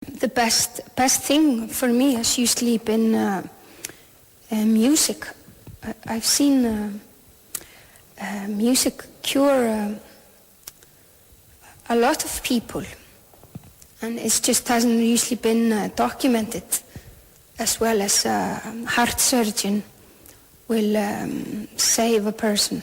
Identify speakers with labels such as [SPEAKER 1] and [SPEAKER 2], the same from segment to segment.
[SPEAKER 1] The best thing for me has usually been music. I've seen music cure a lot of people, and it just hasn't usually been documented as well as a heart surgeon will save a person.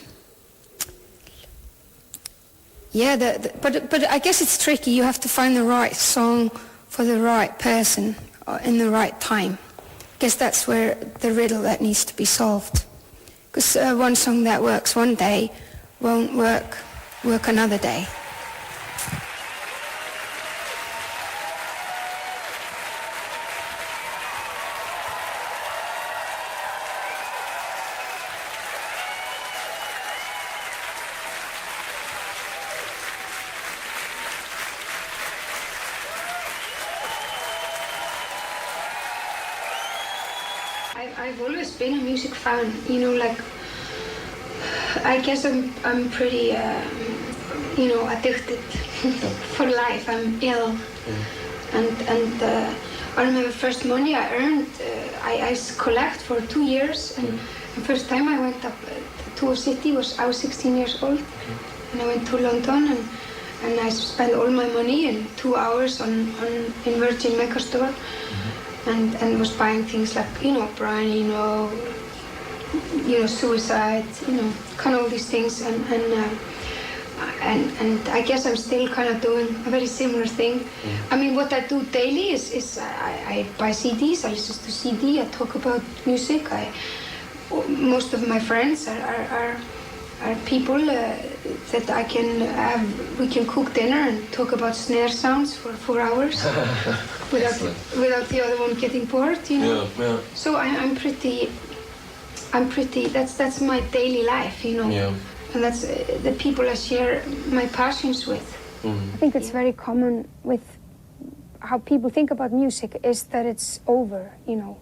[SPEAKER 1] Yeah, but I guess it's tricky. You have to find the right song for the right person in the right time. I guess that's where the riddle that needs to be solved. Because one song that works one day won't work another day. I've always been a music fan, you know, like, I guess I'm pretty, you know, addicted for life. I'm ill. And I remember first money I earned, I collect for 2 years, and the first time I went up to a city I was 16 years old, and I went to London, and I spent all my money in 2 hours in Virgin Megastore. And was buying things like, you know, Brian, you know, suicide, you know, kind of all these things, and I guess I'm still kind of doing a very similar thing. I mean, what I do daily is I buy CDs, I listen to CD, I talk about music. Most of my friends are people that I can have. We can cook dinner and talk about snare sounds for 4 hours without the other one getting bored, you know. Yeah. So I'm pretty. That's my daily life, you know. Yeah. And that's the people I share my passions with. I think it's very common with how people think about music is that it's over, you know.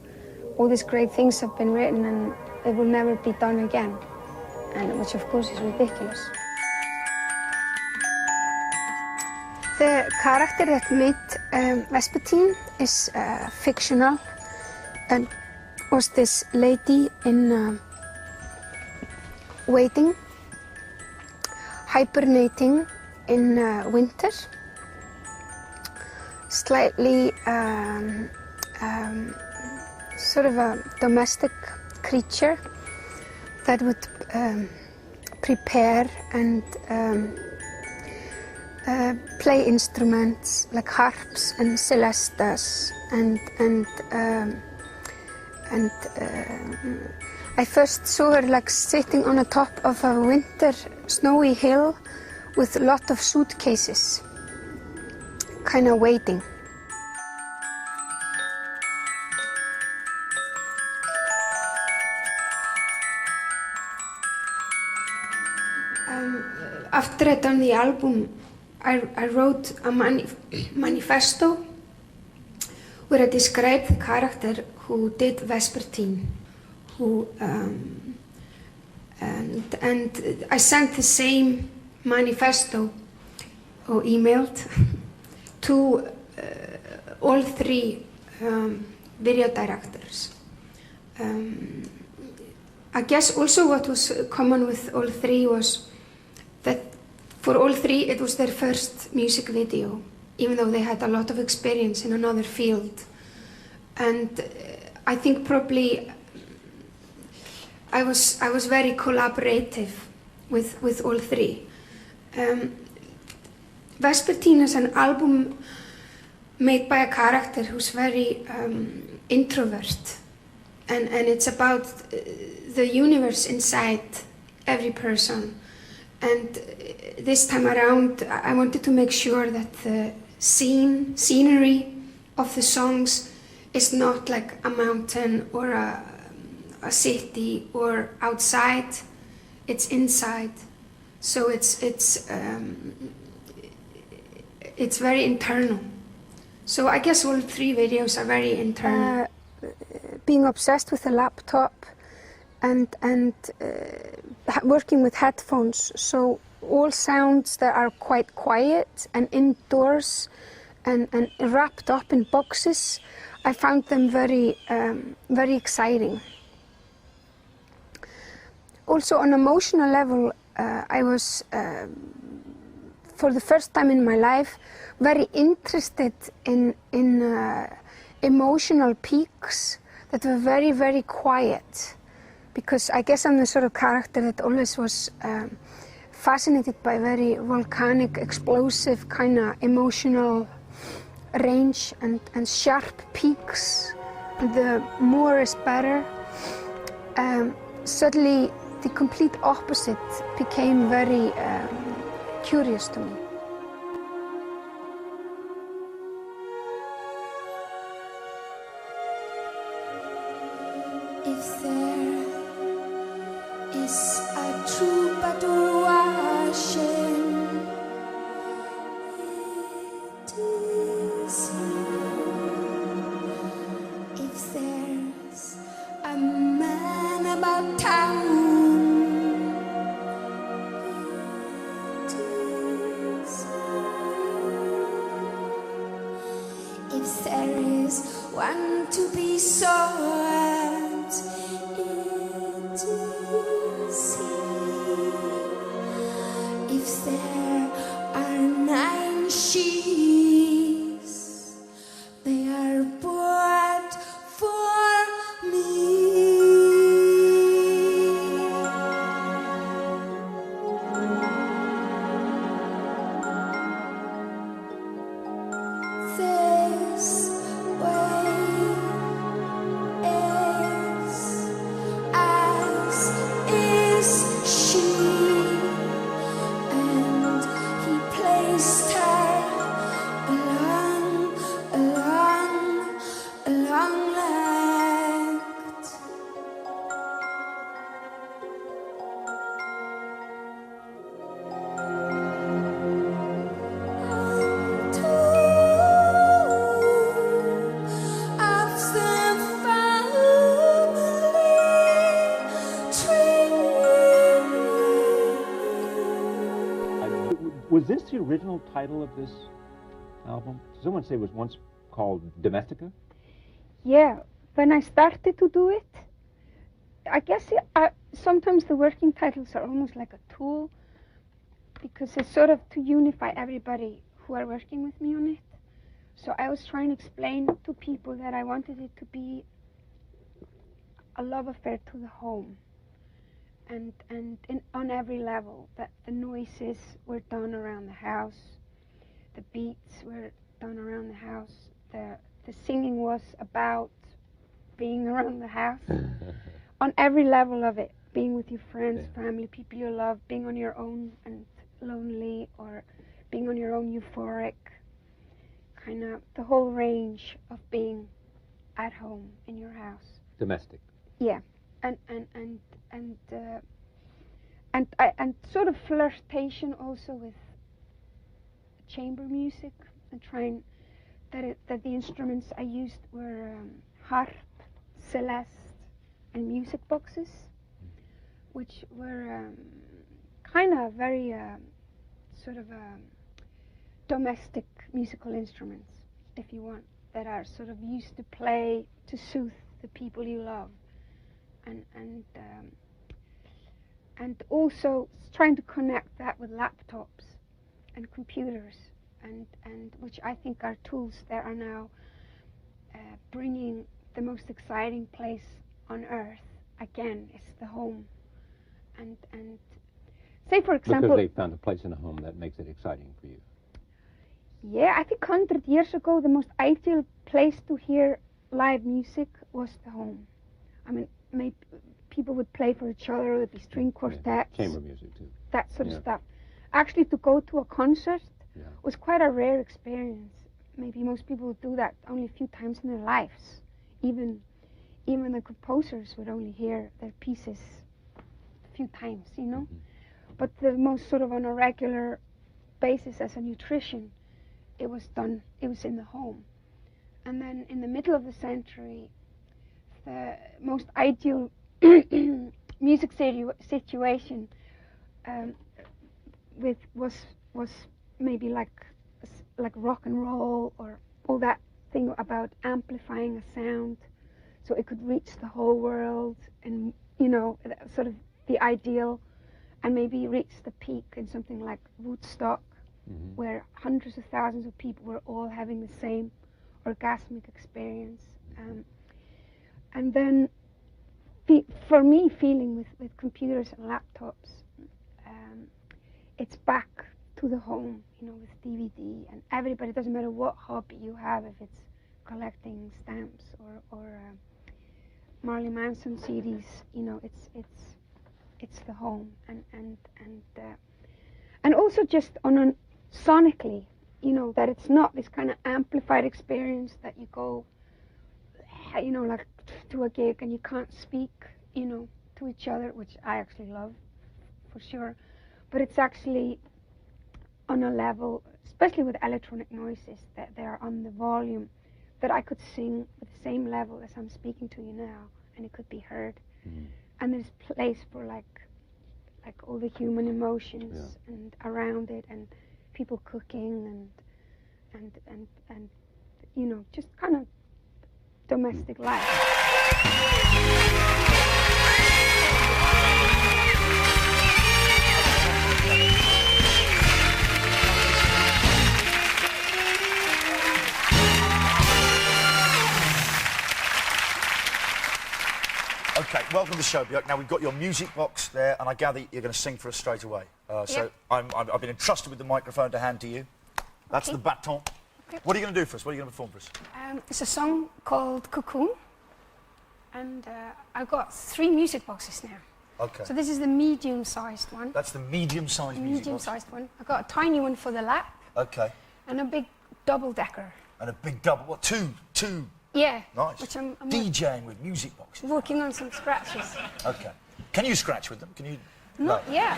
[SPEAKER 1] All these great things have been written and it will never be done again. And which of course is ridiculous. The character that made Vespertine is fictional, and was this lady in waiting, hibernating in winter, slightly sort of a domestic creature that would prepare and play instruments like harps and celestas, and I first saw her like sitting on the top of a winter snowy hill with a lot of suitcases, kind of waiting. After I'd done the album, I wrote a manifesto where I described the character who did Vespertine, and I sent the same manifesto or emailed to all 3 video directors. I guess also what was common with all 3 was that for all 3 it was their first music video, even though they had a lot of experience in another field. And I think probably I was very collaborative with all 3. Vespertine is an album made by a character who's very introvert, and it's about the universe inside every person. And this time around, I wanted to make sure that the scenery of the songs is not like a mountain or a city or outside. It's inside. So it's very internal. So I guess all 3 videos are very internal. Being obsessed with a laptop and working with headphones, so all sounds that are quite quiet and indoors and wrapped up in boxes. I found them very, very exciting. Also, on an emotional level, I was, for the first time in my life, very interested in emotional peaks that were very, very quiet. Because I guess I'm the sort of character that always was fascinated by very volcanic, explosive, kind of emotional range and sharp peaks. The more is better. Suddenly, the complete opposite became very curious to me.
[SPEAKER 2] If there is a troubadour watching, it is you. If there's a man about town, it is you. If there is one to be sought, it is he. If there are 9 sheaves, they are bought for me. This way is as is she, and he placed her along legged. Onto of the family tree.
[SPEAKER 3] Was this the original title of this album? Someone say it was once called Domestica?
[SPEAKER 1] Yeah, when I started to do it, I guess sometimes the working titles are almost like a tool, because it's sort of to unify everybody who are working with me on it. So I was trying to explain to people that I wanted it to be a love affair to the home, and on every level, that the noises were done around the house, the beats were done around the house, the singing was about being around the house, on every level of it, being with your friends, family, people you love, being on your own and lonely, or being on your own euphoric, kind of the whole range of being at home in your house.
[SPEAKER 3] Domestic.
[SPEAKER 1] Yeah, and sort of flirtation also with chamber music, and trying that the instruments I used were harp, celeste, and music boxes, which were kind of very sort of domestic musical instruments, if you want, that are sort of used to play to soothe the people you love, and also trying to connect that with laptops and computers, and which I think are tools that are now bringing the most exciting place on earth again. It's the home, and say, for example,
[SPEAKER 3] Because they found a place in a home that makes it exciting for you.
[SPEAKER 1] Yeah, I think 100 years ago, the most ideal place to hear live music was the home. I mean, maybe people would play for each other, there'd be string quartets.
[SPEAKER 3] Chamber music, too.
[SPEAKER 1] That sort of stuff. Actually, to go to a concert was quite a rare experience. Maybe most people would do that only a few times in their lives. Even the composers would only hear their pieces a few times, you know? But the most sort of on a regular basis as a nutrition, it was in the home. And then in the middle of the century, the most ideal music situation was maybe like like rock and roll or all that thing about amplifying a sound so it could reach the whole world and, you know, sort of the ideal, and maybe reach the peak in something like Woodstock, where hundreds of thousands of people were all having the same orgasmic experience. And then for me, feeling with computers and laptops, it's back to the home, you know, with DVD and everybody. It doesn't matter what hobby you have, if it's collecting stamps or Marley Manson CDs, you know, it's the home, and also just sonically, you know, that it's not this kind of amplified experience that you go, you know, like to a gig and you can't speak, you know, to each other, which I actually love for sure, but it's actually on a level, especially with electronic noises, that they're on the volume that I could sing with the same level as I'm speaking to you now, and it could be heard. And there's place for like all the human emotions and around it, and people cooking and you know, just kind of domestic life.
[SPEAKER 4] Okay, welcome to the show, Björk. Now, we've got your music box there, and I gather you're going to sing for us straight away. So I've been entrusted with the microphone to hand to you. That's the baton.
[SPEAKER 1] Okay.
[SPEAKER 4] What are you going to do for us? What are you going to perform for us?
[SPEAKER 1] It's a song called Cocoon, and I've got 3 music boxes now.
[SPEAKER 4] Okay.
[SPEAKER 1] So this is the medium-sized one.
[SPEAKER 4] That's the medium-sized music box?
[SPEAKER 1] Medium-sized one. I've got a tiny one for the lap.
[SPEAKER 4] Okay.
[SPEAKER 1] And a big double-decker.
[SPEAKER 4] And a big double, what, two?
[SPEAKER 1] Yeah.
[SPEAKER 4] Nice.
[SPEAKER 1] Which I'm
[SPEAKER 4] DJing with music boxes.
[SPEAKER 1] working on some scratches.
[SPEAKER 4] Okay. Can you scratch with them? Can you?
[SPEAKER 1] No. Yeah.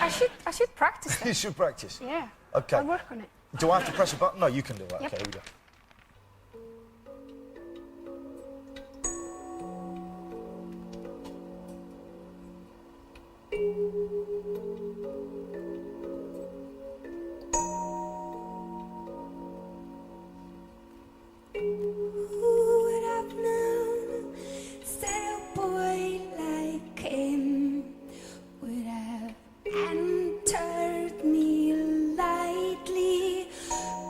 [SPEAKER 1] I should practice that.
[SPEAKER 4] You should practice.
[SPEAKER 1] Yeah.
[SPEAKER 4] Okay.
[SPEAKER 1] I'll work on it.
[SPEAKER 4] Do I have to press a button? No, you can do it.
[SPEAKER 1] Yep.
[SPEAKER 4] Okay, here we go.
[SPEAKER 2] Who would have known that a boy like him would have entered me lightly,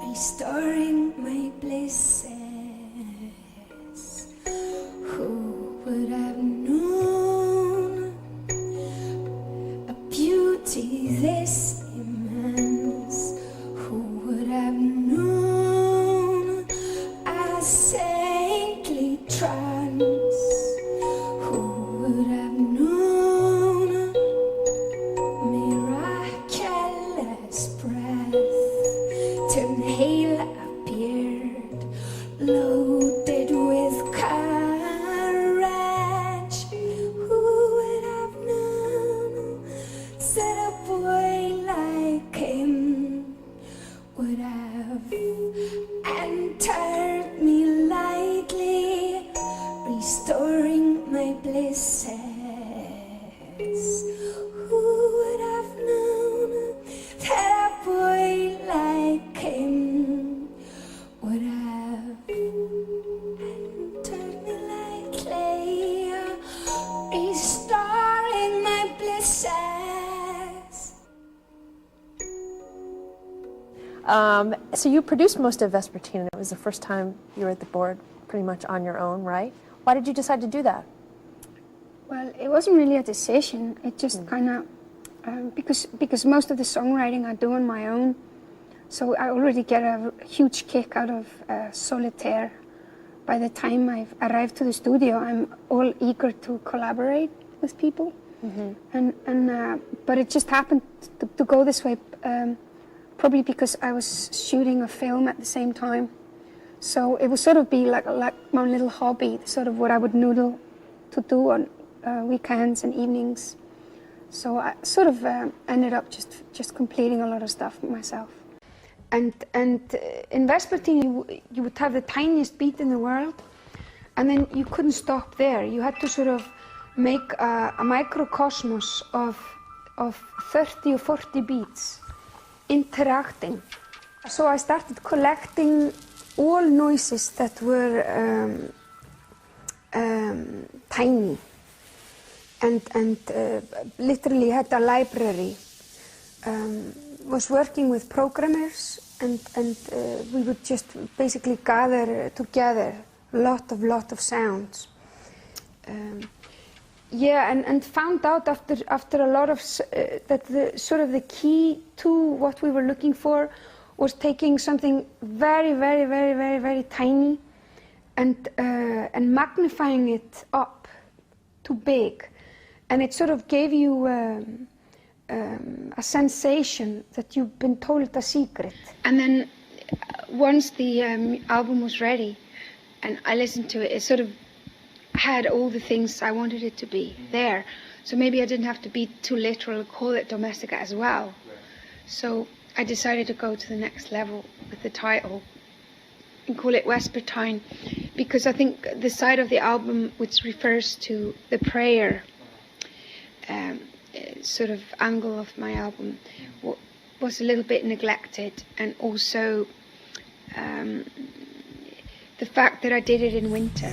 [SPEAKER 2] restoring my blisses? Who would have known a beauty this immense? Who would have known a saintly trance? Who would have known miraculous breath to inhale a beard loaded with courage? Who would have known that a boy like him would have entered me lightly, restoring my blisses? Who would have known that a boy like him would have entered me lightly, restoring my blisses?
[SPEAKER 5] So you produced most of Vespertine. It was the first time you were at the board pretty much on your own, right? Why did you decide to do that?
[SPEAKER 1] Well, it wasn't really a decision. It just kind of because most of the songwriting I do on my own, so I already get a huge kick out of solitaire. By the time I've arrived to the studio, I'm all eager to collaborate with people, but it just happened to go this way. Probably because I was shooting a film at the same time. So it would sort of be like my little hobby, sort of what I would noodle to do on weekends and evenings. So I sort of ended up just completing a lot of stuff myself. And in Vespertine, you would have the tiniest beat in the world, and then you couldn't stop there. You had to sort of make a microcosmos of 30 or 40 beats interacting So I started collecting all noises that were tiny, and literally had a library. Was working with programmers, and we would just basically gather together a lot of sounds. Yeah, and found out after a lot of that the key to what we were looking for was taking something very tiny and magnifying it up too big, and it sort of gave you a sensation that you've been told a secret. And then once the album was ready and I listened to it, it sort of had all the things I wanted it to be there. So maybe I didn't have to be too literal, call it Domestica as well. So I decided to go to the next level with the title and call it Vespertine, because I think the side of the album which refers to the prayer sort of angle of my album was a little bit neglected, and also the fact that I did it in winter.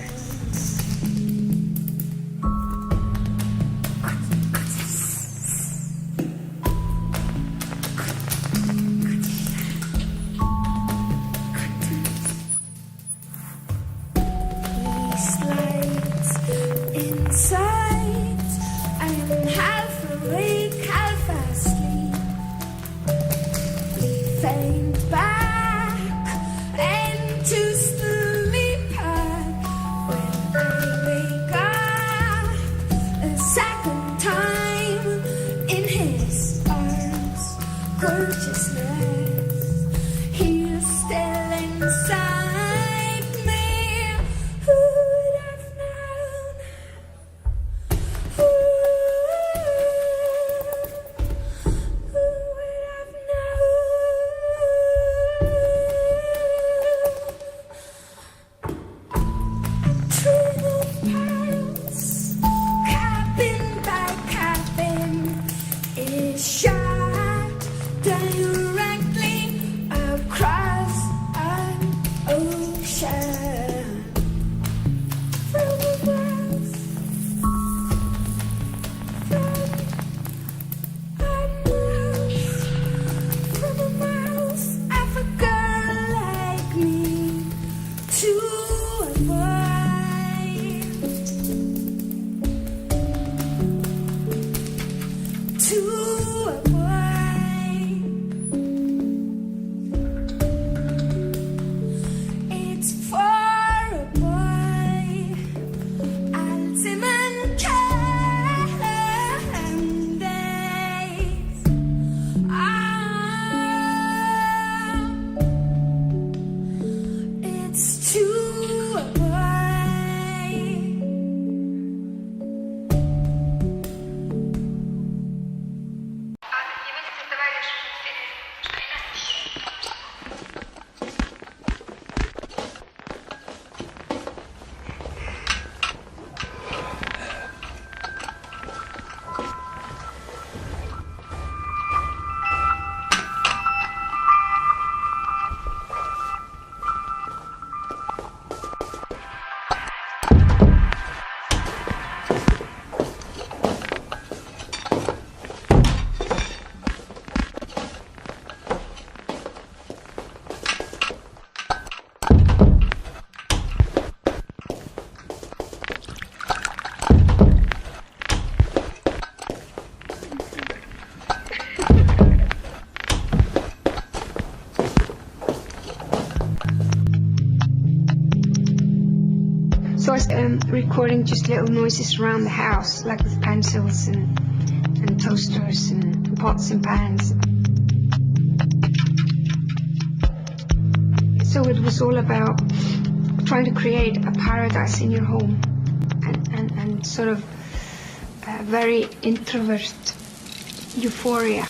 [SPEAKER 1] So I was recording just little noises around the house, like with pencils and toasters and pots and pans. So it was all about trying to create a paradise in your home, and sort of a very introvert euphoria.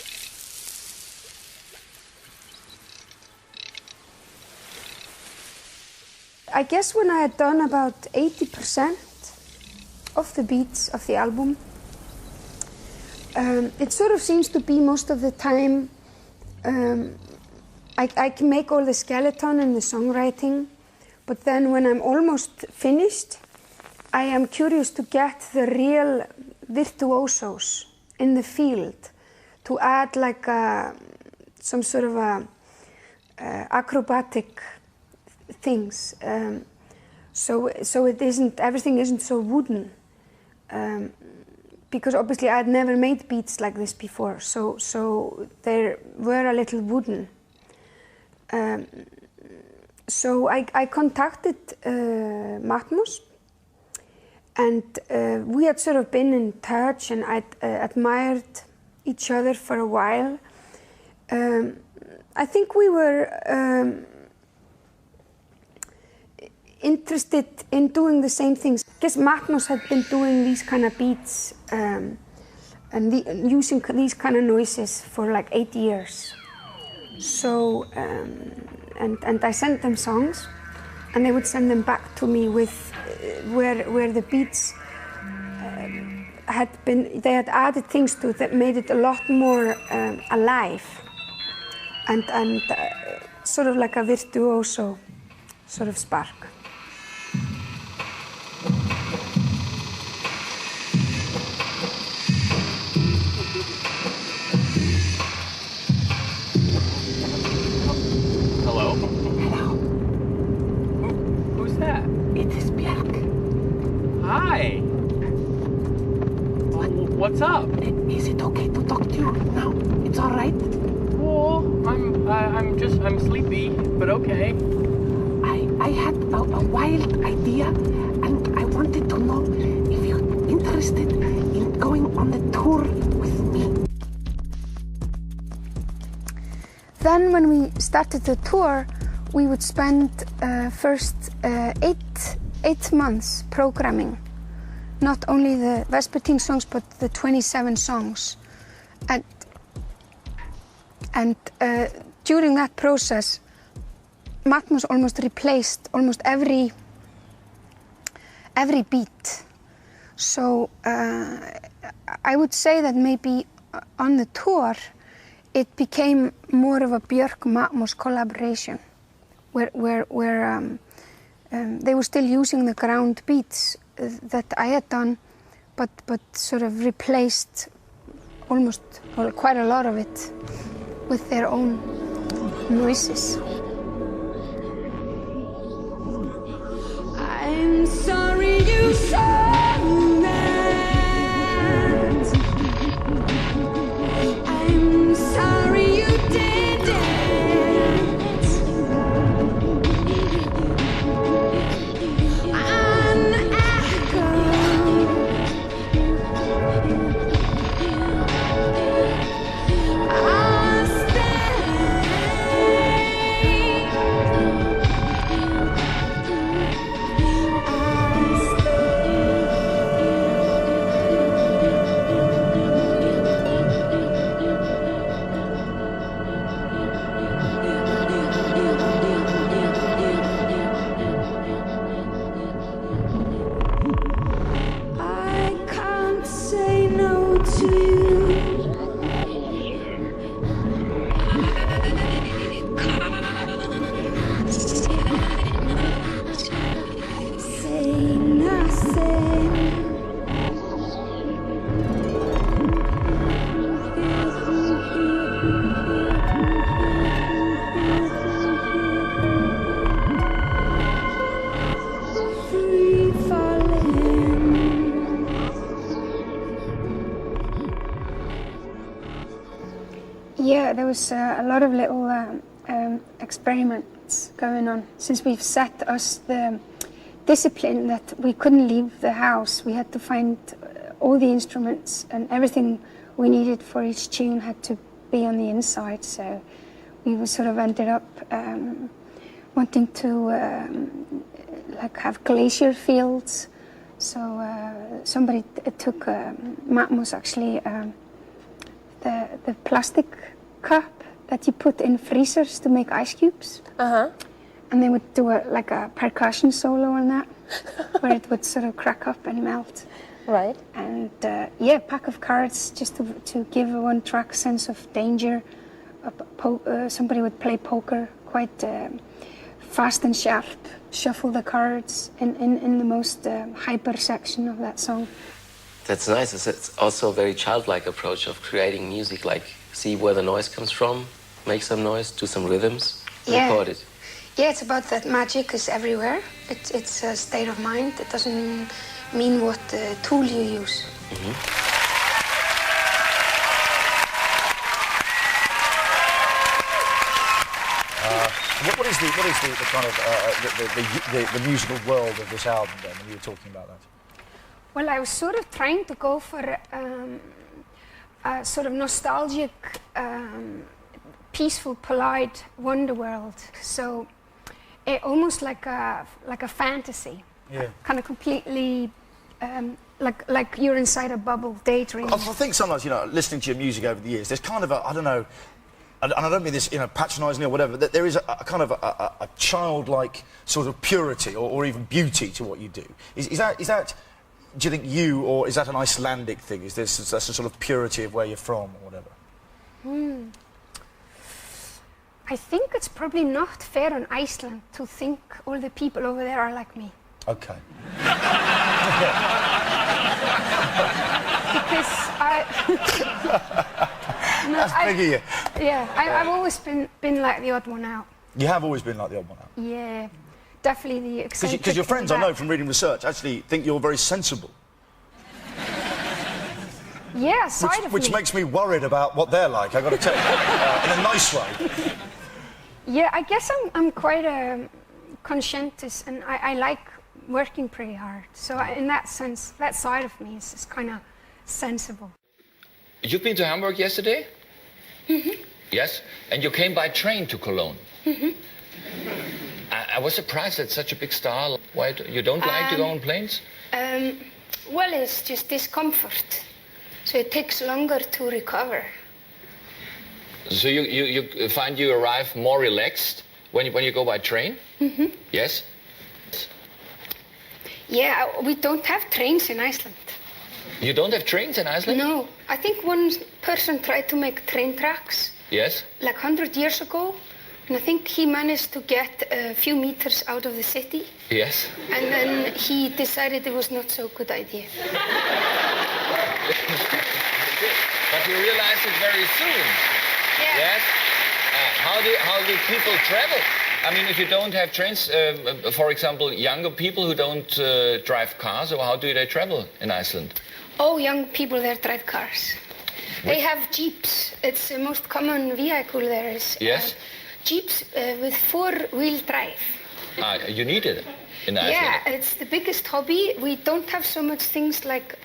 [SPEAKER 1] I guess when I had done about 80% of the beats of the album, it sort of seems to be most of the time I can make all the skeleton and the songwriting, but then when I'm almost finished, I am curious to get the real virtuosos in the field to add like some sort of acrobatic things. So it isn't, everything isn't so wooden. Because obviously I had never made beats like this before, so they were a little wooden. So I contacted Matmos, and we had sort of been in touch, and I'd admired each other for a while. I think we were interested in doing the same things. I guess Matmos had been doing these kind of beats and using these kind of noises for like 8 years. So, and I sent them songs, and they would send them back to me with where the beats they had added things to it that made it a lot more alive and sort of like a virtuoso sort of spark.
[SPEAKER 6] Hello?
[SPEAKER 7] Hello.
[SPEAKER 6] Who's that?
[SPEAKER 7] It is Björk.
[SPEAKER 6] Hi. What's up?
[SPEAKER 7] Is it okay to talk to you now? It's all right.
[SPEAKER 6] Well, I'm sleepy, but okay.
[SPEAKER 7] I had a wild idea, and I wanted to know if you're interested in going on the tour with me.
[SPEAKER 1] Then when we started the tour, we would spend first 8 months programming. Not only the Vespertine songs, but the 27 songs. And during that process, Matmos almost replaced almost every beat. So I would say that maybe on the tour, it became more of a Björk-Matmos collaboration, where they were still using the ground beats that I had done, but sort of replaced almost, well, quite a lot of it with their own noises. I'm sorry you said that. I'm sorry you didn't. An echo. I'll stay. I can't say no to you. Say nothing. Free falling. Yeah, there was a lot of little experiments going on. Since we've set us the discipline that we couldn't leave the house, we had to find all the instruments, and everything we needed for each tune had to be on the inside. So we sort of ended up wanting to like have glacier fields. So somebody took Matmos actually the plastic cup that you put in freezers to make ice cubes. And they would do like a percussion solo on that, where it would sort of crack up and melt.
[SPEAKER 5] Right.
[SPEAKER 1] And yeah, pack of cards just to give a one-track sense of danger, somebody would play poker quite fast and sharp, shuffle the cards in the most hyper section of that song.
[SPEAKER 8] That's nice. It's also a very childlike approach of creating music, like see where the noise comes from, make some noise, do some rhythms, record it.
[SPEAKER 1] Yeah, it's about that magic is everywhere. It's a state of mind. It doesn't mean what tool you use.
[SPEAKER 4] What is the kind of the musical world of this album then, when you were talking about that?
[SPEAKER 1] Well, I was sort of trying to go for a sort of nostalgic, peaceful, polite wonder world. So, almost like a fantasy.
[SPEAKER 4] Yeah.
[SPEAKER 1] Kind of completely, like you're inside a bubble, daydreaming.
[SPEAKER 4] I think sometimes, you know, listening to your music over the years, there's kind of a, I don't know, and I don't mean this, you know, patronising or whatever, that there is a kind of a childlike sort of purity or even beauty to what you do. Is that, do you think or is that an Icelandic thing? Is this that's a sort of purity of where you're from or whatever?
[SPEAKER 1] I think it's probably not fair on Iceland to think all the people over there are like me.
[SPEAKER 4] Okay.
[SPEAKER 1] Because
[SPEAKER 4] That's big of you.
[SPEAKER 1] Yeah, I've always been like the odd one out.
[SPEAKER 4] You have always been like the odd one out.
[SPEAKER 1] Yeah, definitely the eccentric.
[SPEAKER 4] Because your friends, I
[SPEAKER 1] back.
[SPEAKER 4] know from reading research, actually think you're very sensible.
[SPEAKER 1] Yeah, side of
[SPEAKER 4] Which
[SPEAKER 1] me.
[SPEAKER 4] makes me worried about what they're like, I've got to tell you, in a nice way.
[SPEAKER 1] Yeah, I guess I'm quite conscientious, and I like working pretty hard. So in that sense, that side of me is kind of sensible.
[SPEAKER 9] You've been to Hamburg yesterday?
[SPEAKER 1] Mm-hmm.
[SPEAKER 9] Yes? And you came by train to Cologne?
[SPEAKER 1] Mm-hmm.
[SPEAKER 9] I was surprised at such a big star. Why, you don't like to go on planes?
[SPEAKER 1] Well, it's just discomfort. So it takes longer to recover.
[SPEAKER 9] So you find you arrive more relaxed when you go by train?
[SPEAKER 1] Mm-hmm.
[SPEAKER 9] Yes?
[SPEAKER 1] Yeah, we don't have trains in Iceland.
[SPEAKER 9] You don't have trains in Iceland?
[SPEAKER 1] No, I think one person tried to make train tracks.
[SPEAKER 9] Yes?
[SPEAKER 1] Like 100 years ago, and I think he managed to get a few meters out of the city.
[SPEAKER 9] Yes?
[SPEAKER 1] And then he decided it was not so good idea.
[SPEAKER 9] But you realized it very soon.
[SPEAKER 1] Yeah.
[SPEAKER 9] Yes? How do people travel? I mean, if you don't have trains, for example, younger people who don't drive cars, or how do they travel in Iceland?
[SPEAKER 1] Oh, young people there drive cars. They have jeeps. It's the most common vehicle there is.
[SPEAKER 9] Yes?
[SPEAKER 1] Jeeps with four-wheel drive.
[SPEAKER 9] You need it in Iceland.
[SPEAKER 1] Yeah, it's the biggest hobby. We don't have so much things like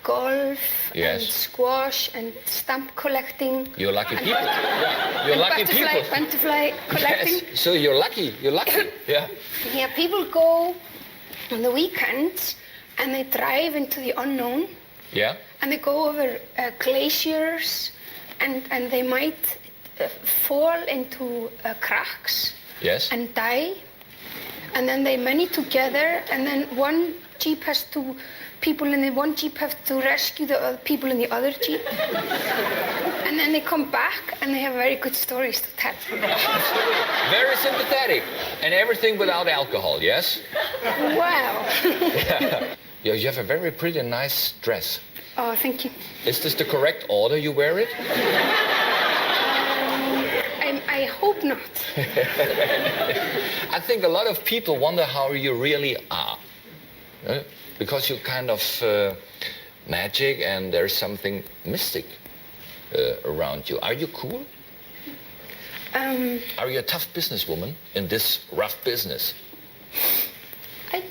[SPEAKER 1] golf and squash and stamp collecting.
[SPEAKER 9] You're lucky people. Yeah, you're lucky people.
[SPEAKER 1] Butterfly collecting.
[SPEAKER 9] Yes, so you're lucky. You're lucky. Yeah.
[SPEAKER 1] Yeah, people go on the weekends and they drive into the unknown.
[SPEAKER 9] Yeah.
[SPEAKER 1] And they go over glaciers and they might fall into cracks.
[SPEAKER 9] Yes.
[SPEAKER 1] And die. And then they many together, and then one jeep has to. People in the one jeep have to rescue the other people in the other jeep. And then they come back and they have very good stories to tell.
[SPEAKER 9] Very sympathetic. And everything without alcohol, yes?
[SPEAKER 1] Wow.
[SPEAKER 9] Yeah, you have a very pretty nice dress.
[SPEAKER 1] Oh, thank you.
[SPEAKER 9] Is this the correct order you wear it?
[SPEAKER 1] I hope not.
[SPEAKER 9] I think a lot of people wonder how you really are. Because you're kind of magic and there's something mystic around you. Are you cool? Are you a tough businesswoman in this rough business?
[SPEAKER 1] I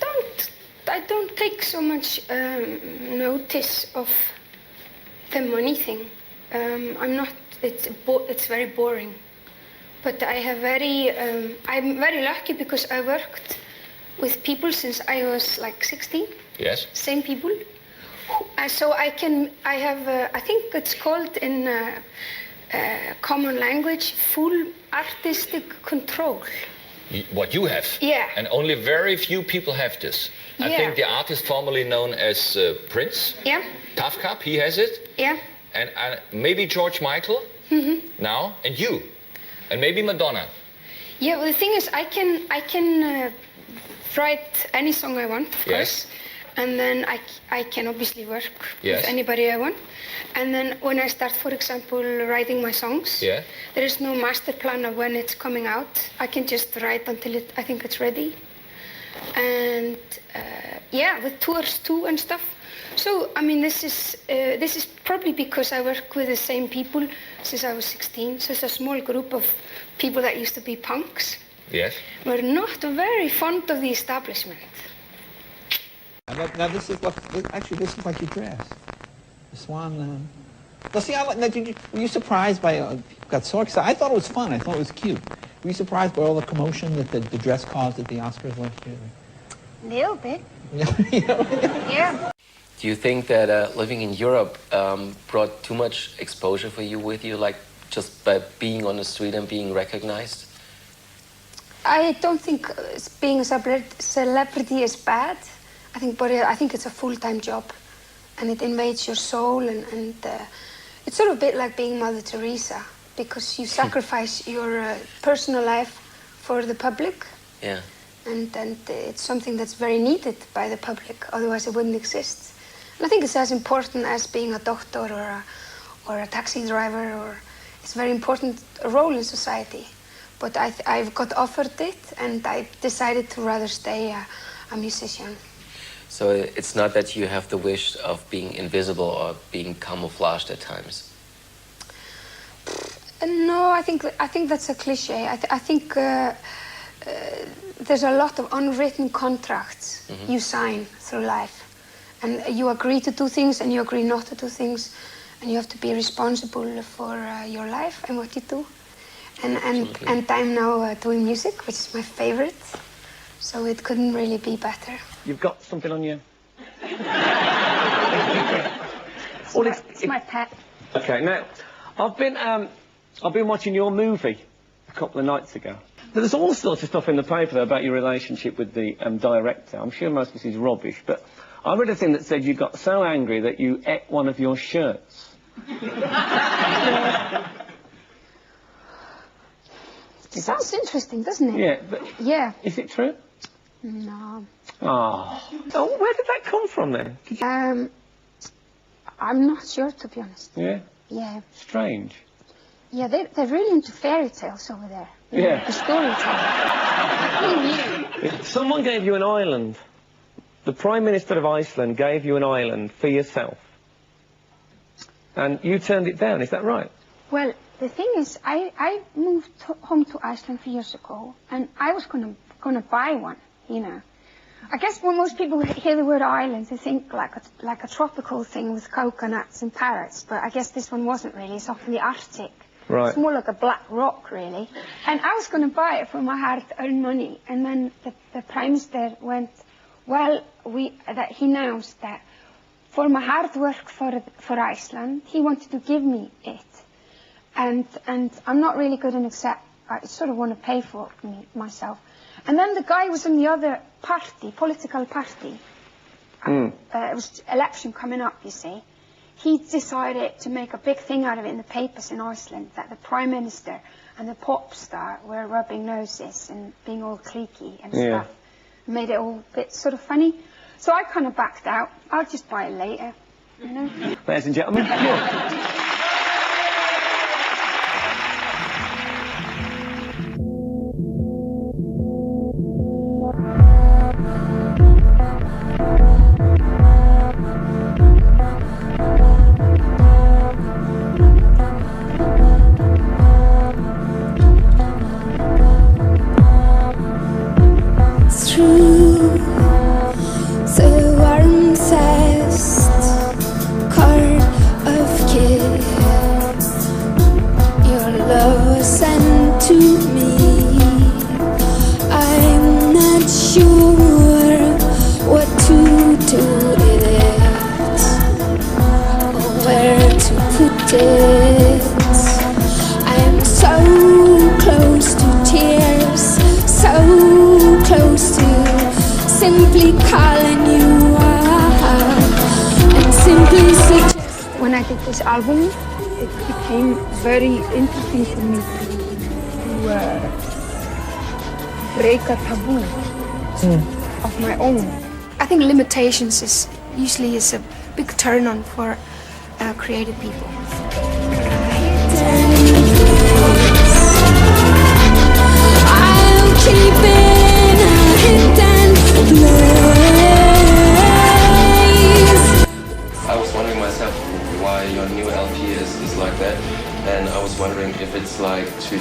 [SPEAKER 1] don't take so much notice of the money thing. I'm not. It's very boring. But I have I'm very lucky because I worked with people since I was like 16.
[SPEAKER 9] Yes.
[SPEAKER 1] Same people. So I have, I think it's called in common language, full artistic control.
[SPEAKER 9] What you have?
[SPEAKER 1] Yeah.
[SPEAKER 9] And only very few people have this. I think the artist formerly known as Prince.
[SPEAKER 1] Yeah.
[SPEAKER 9] Tough Cup, he has it.
[SPEAKER 1] Yeah.
[SPEAKER 9] And maybe George Michael now, and you, and maybe Madonna.
[SPEAKER 1] Yeah, well, the thing is, I can write any song I want, of course, and then I can obviously work with anybody I want. And then when I start, for example, writing my songs, there is no master plan of when it's coming out. I can just write until I think it's ready. And yeah, with tours too and stuff. So I mean, this is probably because I work with the same people since I was 16. So it's a small group of people that used to be punks.
[SPEAKER 9] Yes.
[SPEAKER 1] We're not very fond of the establishment.
[SPEAKER 10] Now this is what, actually this is like your dress. The swan. Now see, were you surprised by, got so excited? I thought it was fun, I thought it was cute. Were you surprised by all the commotion that the dress caused at the Oscars last year?
[SPEAKER 1] A little bit.
[SPEAKER 8] Yeah. Do you think that living in Europe brought too much exposure for you with you, like just by being on the street and being recognized?
[SPEAKER 1] I don't think being a celebrity is bad. I think it's a full-time job, and it invades your soul, and it's sort of a bit like being Mother Teresa, because you sacrifice your personal life for the public.
[SPEAKER 8] Yeah.
[SPEAKER 1] And it's something that's very needed by the public, otherwise it wouldn't exist. And I think it's as important as being a doctor or a taxi driver, or it's a very important role in society. But I've got offered it, and I decided to rather stay a musician.
[SPEAKER 8] So it's not that you have the wish of being invisible or being camouflaged at times?
[SPEAKER 1] No, I think that's a cliche. I think there's a lot of unwritten contracts you sign through life. And you agree to do things and you agree not to do things. And you have to be responsible for your life and what you do. And I'm now doing music, which is my favorite. So it couldn't really be better.
[SPEAKER 11] You've got something on you?
[SPEAKER 1] It's my pet.
[SPEAKER 11] Okay, now, I've been watching your movie a couple of nights ago. There's all sorts of stuff in the paper about your relationship with the director. I'm sure most of this is rubbish, but I read a thing that said you got so angry that you ate one of your shirts.
[SPEAKER 1] It sounds interesting, doesn't it?
[SPEAKER 11] Yeah, but
[SPEAKER 1] yeah.
[SPEAKER 11] Is it true?
[SPEAKER 1] No.
[SPEAKER 11] Oh, where did that come from then?
[SPEAKER 1] I'm not sure, to be honest.
[SPEAKER 11] Yeah?
[SPEAKER 1] Yeah.
[SPEAKER 11] Strange.
[SPEAKER 1] Yeah, they're really into fairy tales over there.
[SPEAKER 11] Yeah.
[SPEAKER 1] The storytelling.
[SPEAKER 11] Someone gave you an island. The Prime Minister of Iceland gave you an island for yourself. And you turned it down, is that right?
[SPEAKER 1] Well, the thing is, I moved home to Iceland 3 years ago, and I was gonna buy one, you know. I guess when most people hear the word island, they think like a tropical thing with coconuts and parrots, but I guess this one wasn't really. It's up in the Arctic.
[SPEAKER 11] Right.
[SPEAKER 1] It's more like a black rock, really. And I was going to buy it for my hard-earned money, and then the Prime Minister went, well, he announced that for my hard work for Iceland, he wanted to give me it. And I'm not really good in I sort of want to pay for it myself. And then the guy was in the other party, political party. It was election coming up, you see. He decided to make a big thing out of it in the papers in Iceland, that the Prime Minister and the pop star were rubbing noses and being all cliquey and stuff. Made it all a bit sort of funny. So I kind of backed out. I'll just buy it later, you know.
[SPEAKER 11] Ladies and gentlemen,
[SPEAKER 2] I'm so close to tears, so close to simply calling you out and simply suggest.
[SPEAKER 1] When I did this album, it became very interesting for me to break a taboo of my own.
[SPEAKER 2] I think limitations is usually a big turn on for creative people. I'll keep it a hidden place.
[SPEAKER 8] I was wondering myself why your new LP is like that, and I was wondering if it's like to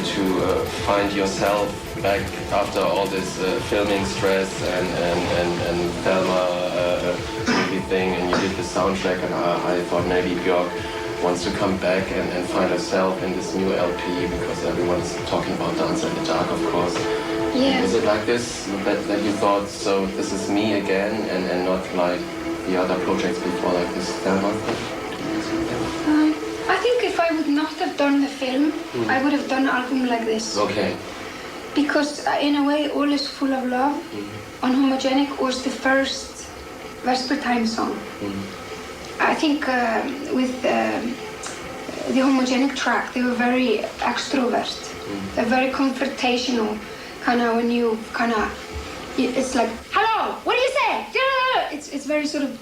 [SPEAKER 8] find yourself back after all this filming stress and Thelma movie thing, and you did the soundtrack, and I thought maybe Björk wants to come back and find herself in this new LP, because everyone's talking about Dance in the Dark, of course.
[SPEAKER 1] Yeah.
[SPEAKER 8] Is it like this, that you thought, so this is me again, and not like the other projects before, like this Thelma thing?
[SPEAKER 1] I think if I would not have done the film, I would have done an album like this.
[SPEAKER 8] Okay.
[SPEAKER 1] Because in a way, All Is Full of Love on Homogenic was the first Vesper Time song. I think with the Homogenic track, they were very extrovert. They're very confrontational, kind of when you kind of, it's like, hello, what do you say? It's very sort of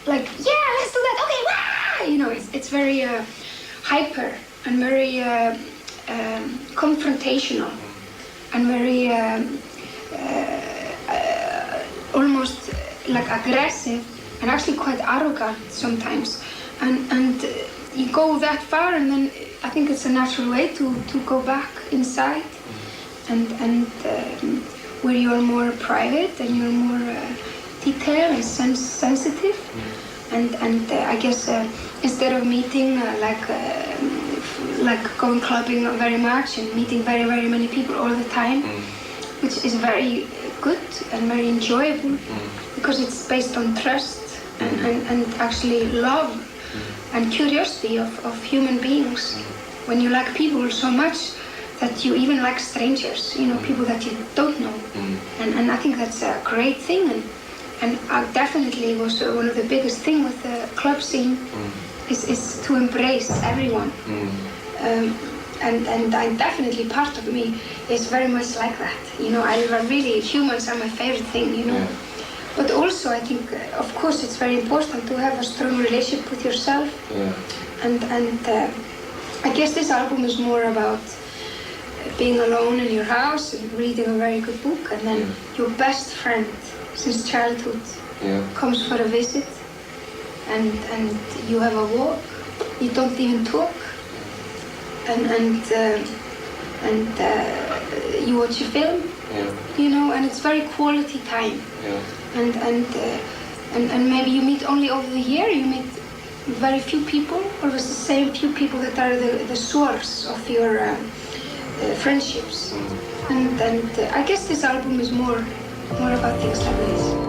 [SPEAKER 1] like, yeah, let's do that, okay, wah! You know, it's very hyper and very confrontational and very almost like aggressive and actually quite arrogant sometimes. And you go that far, and then I think it's a natural way to go back inside and where you're more private and you're more detailed and sensitive. And I guess instead of meeting like going clubbing very much and meeting very, very many people all the time, which is very good and very enjoyable because it's based on trust and actually love and curiosity of human beings. When you like people so much that you even like strangers, you know, people that you don't know. And I think that's a great thing. And I definitely was one of the biggest thing with the club scene is to embrace everyone. And I definitely, part of me is very much like that. You know, I really, humans are my favorite thing, you know. Yeah. But also I think, of course, it's very important to have a strong relationship with yourself. Yeah. And I guess this album is more about being alone in your house and reading a very good book, and then your best friend since childhood comes for a visit, and you have a walk, you don't even talk, and you watch a film, you know, and it's very quality time. And maybe you meet only over the year, you meet very few people, or it's the same few people that are the source of your friendships. And I guess this album is more about things like this.